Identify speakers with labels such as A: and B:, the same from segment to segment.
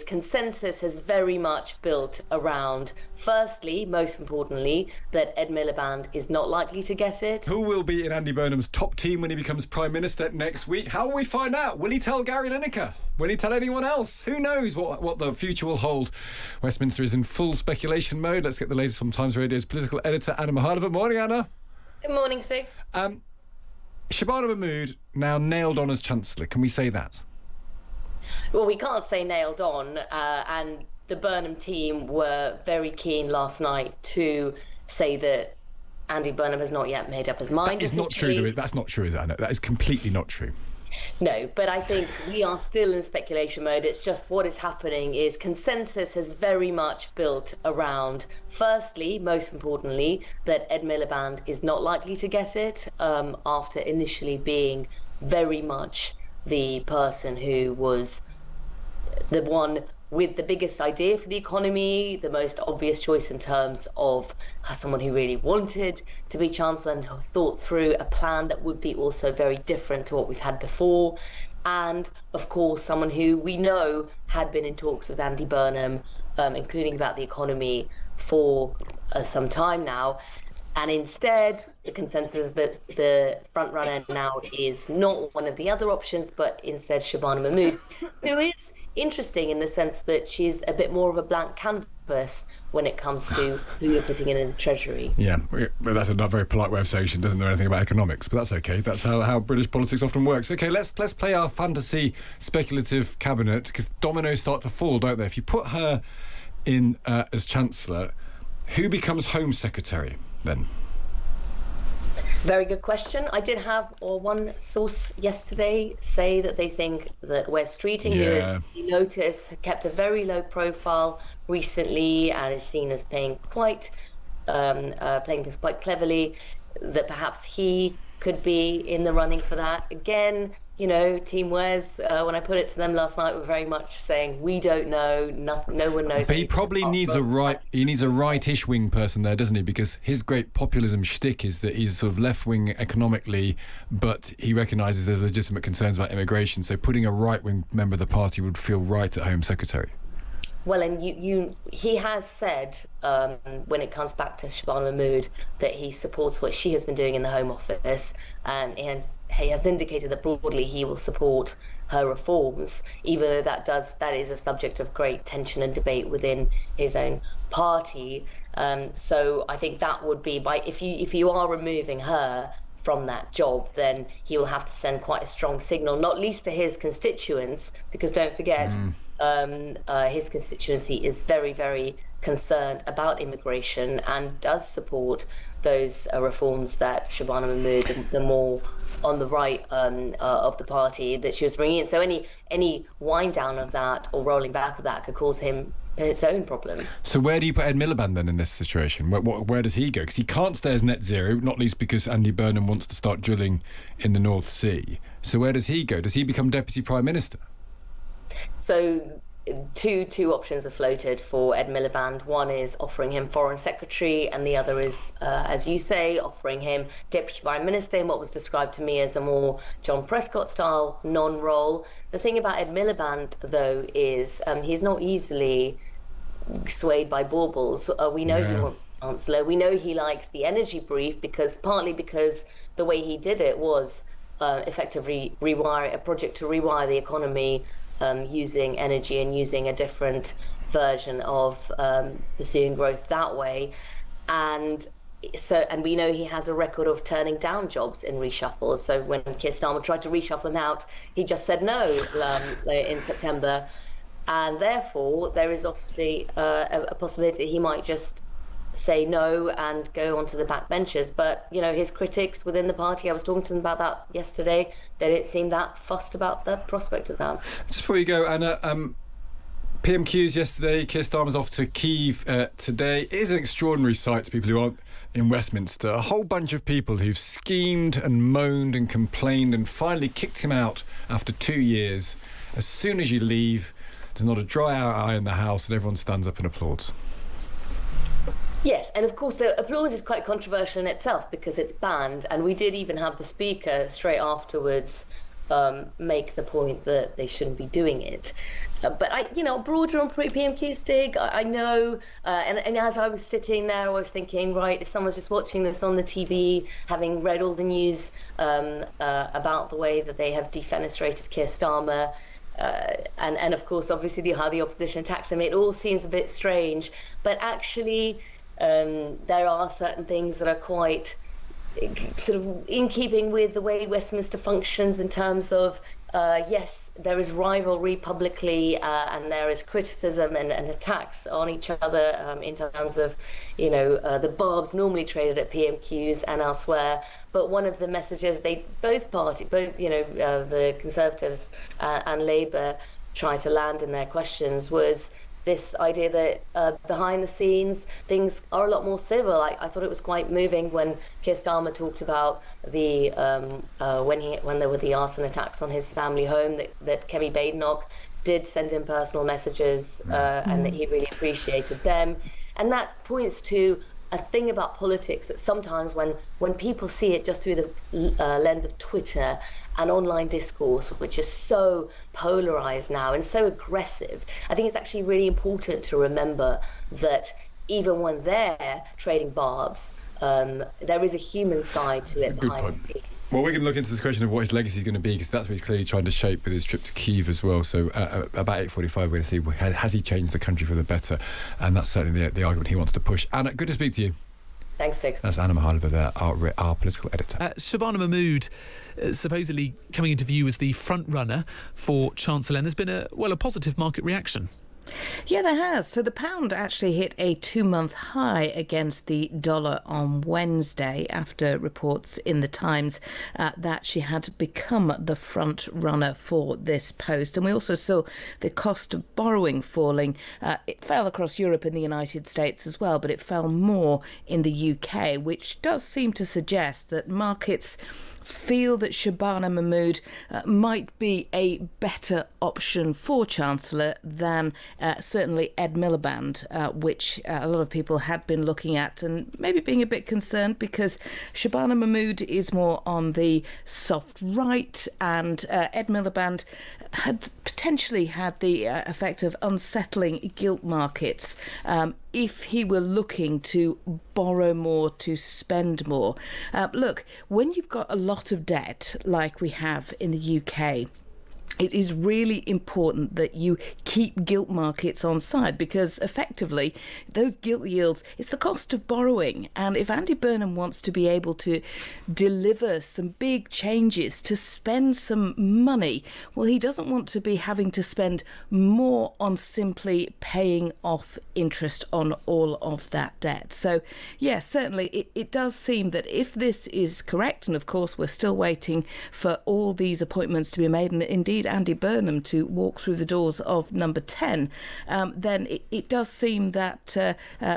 A: consensus has very much built around, firstly, most importantly, that Ed Miliband is not likely to get it.
B: Who will be in Andy Burnham's top team when he becomes Prime Minister next week? How will we find out? Will he tell Gary Lineker? Will he tell anyone else? Who knows what the future will hold? Westminster is in full speculation mode. Let's get the latest from Times Radio's political editor, Anna Mikhailova. Morning, Anna.
A: Good morning, Stig.
B: Shabana Mahmood now nailed on as Chancellor. Can we say that?
A: Well, we can't say nailed on, and the Burnham team were very keen last night to say that Andy Burnham has not yet made up his mind.
B: That is not true. That's not true, is it, Anna? That is completely not true.
A: No, but I think we are still in speculation mode. It's just what is happening is consensus has very much built around, firstly, most importantly, that Ed Miliband is not likely to get it after initially being very much the person who was the one with the biggest idea for the economy, the most obvious choice in terms of someone who really wanted to be Chancellor and thought through a plan that would be also very different to what we've had before. And, of course, someone who we know had been in talks with Andy Burnham, including about the economy, for some time now. And instead, the consensus is that the frontrunner now is not one of the other options, but instead Shabana Mahmood, who is interesting in the sense that she's a bit more of a blank canvas when it comes to who you're putting in the Treasury.
B: Yeah, but that's a not very polite way of saying she doesn't know anything about economics, but that's okay. That's how British politics often works. Okay, let's play our fantasy speculative cabinet, because dominoes start to fall, don't they? If you put her in as Chancellor, who becomes Home Secretary then?
A: Very good question. I did have one source yesterday say that they think that Wes Streeting, who is, you notice, kept a very low profile recently and is seen as playing things quite cleverly, that perhaps he could be in the running for that. Again, you know, Team Wes, when I put it to them last night, were very much saying, we don't know, no one knows.
B: But he probably needs a right-ish wing person there, doesn't he? Because his great populism shtick is that he's sort of left-wing economically, but he recognises there's legitimate concerns about immigration. So putting a right-wing member of the party would feel right at Home Secretary.
A: Well, and he has said, when it comes back to Shabana Mahmood, that he supports what she has been doing in the Home Office. He has indicated that broadly he will support her reforms, even though that is a subject of great tension and debate within his own party. So I think that would be if you are removing her from that job, then he will have to send quite a strong signal, not least to his constituents, because don't forget. His constituency is very, very concerned about immigration and does support those reforms that Shabana Mahmood, the more on the right of the party, that she was bringing in. So any wind down of that or rolling back of that could cause him its own problems.
B: So where do you put Ed Miliband then in this situation? Where does he go? Because he can't stay as net zero, not least because Andy Burnham wants to start drilling in the North Sea. So where does he go? Does he become Deputy Prime Minister?
A: So two options are floated for Ed Miliband. One is offering him Foreign Secretary, and the other is, as you say, offering him Deputy Prime Minister in what was described to me as a more John Prescott-style non-role. The thing about Ed Miliband, though, is he's not easily swayed by baubles. We know he wants Chancellor. We know he likes the energy brief, partly because the way he did it was effectively a project to rewire the economy, using energy and using a different version of pursuing growth that way. And we know he has a record of turning down jobs in reshuffles. So when Keir Starmer tried to reshuffle him out, he just said no in September. And therefore, there is obviously a possibility he might just say no and go onto the backbenchers. But, you know, his critics within the party, I was talking to them about that yesterday, they didn't seem that fussed about the prospect of that.
B: Just before you go, Anna, PMQs yesterday, Keir Starmer's off to Kyiv today. It is an extraordinary sight to people who aren't in Westminster. A whole bunch of people who've schemed and moaned and complained and finally kicked him out after 2 years. As soon as you leave, there's not a dry eye in the house and everyone stands up and applauds.
A: Yes, and of course the applause is quite controversial in itself because it's banned, and we did even have the Speaker straight afterwards make the point that they shouldn't be doing it. But broader on PMQ, Stig, I know, and as I was sitting there, I was thinking, right, if someone's just watching this on the TV, having read all the news about the way that they have defenestrated Keir Starmer, and of course, obviously, how the opposition attacks him, it all seems a bit strange. But actually, there are certain things that are quite sort of in keeping with the way Westminster functions in terms of, yes, there is rivalry publicly, and there is criticism and attacks on each other in terms of, the barbs normally traded at PMQs and elsewhere. But one of the messages the Conservatives and Labour try to land in their questions was this idea that behind the scenes things are a lot more civil. I thought it was quite moving when Keir Starmer talked about the when there were the arson attacks on his family home, that Kemi Badenoch did send him personal messages and that he really appreciated them. And that points to a thing about politics that sometimes when people see it just through the lens of Twitter and online discourse, which is so polarized now and so aggressive, I think it's actually really important to remember that even when they're trading barbs, there is a human side to it behind the scenes.
B: Well, we're going to look into this question of what his legacy is going to be, because that's what he's clearly trying to shape with his trip to Kyiv as well. So about 8:45, we're going to see, has he changed the country for the better? And that's certainly the argument he wants to push. Anna, good to speak to you.
A: Thanks, Stig.
B: That's Anna Mikhailova there, our political editor.
C: Shabana Mahmood supposedly coming into view as the front runner for Chancellor, and there's been a positive market reaction.
D: Yeah, there has. So the pound actually hit a 2-month high against the dollar on Wednesday after reports in the Times that she had become the front runner for this post. And we also saw the cost of borrowing falling. It fell across Europe and the United States as well, but it fell more in the UK, which does seem to suggest that markets feel that Shabana Mahmood might be a better option for Chancellor than certainly Ed Miliband, which a lot of people had been looking at and maybe being a bit concerned, because Shabana Mahmood is more on the soft right, and Ed Miliband had potentially had the effect of unsettling gilt markets if he were looking to borrow more, to spend more. Look, when you've got a lot of debt like we have in the UK, it is really important that you keep gilt markets on side, because effectively those gilt yields, it's the cost of borrowing. And if Andy Burnham wants to be able to deliver some big changes, to spend some money, well, he doesn't want to be having to spend more on simply paying off interest on all of that debt. So, yes, certainly it does seem that if this is correct, and of course we're still waiting for all these appointments to be made, and indeed Andy Burnham to walk through the doors of number 10, then it does seem that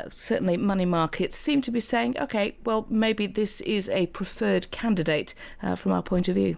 D: certainly money markets seem to be saying, OK, well, maybe this is a preferred candidate from our point of view.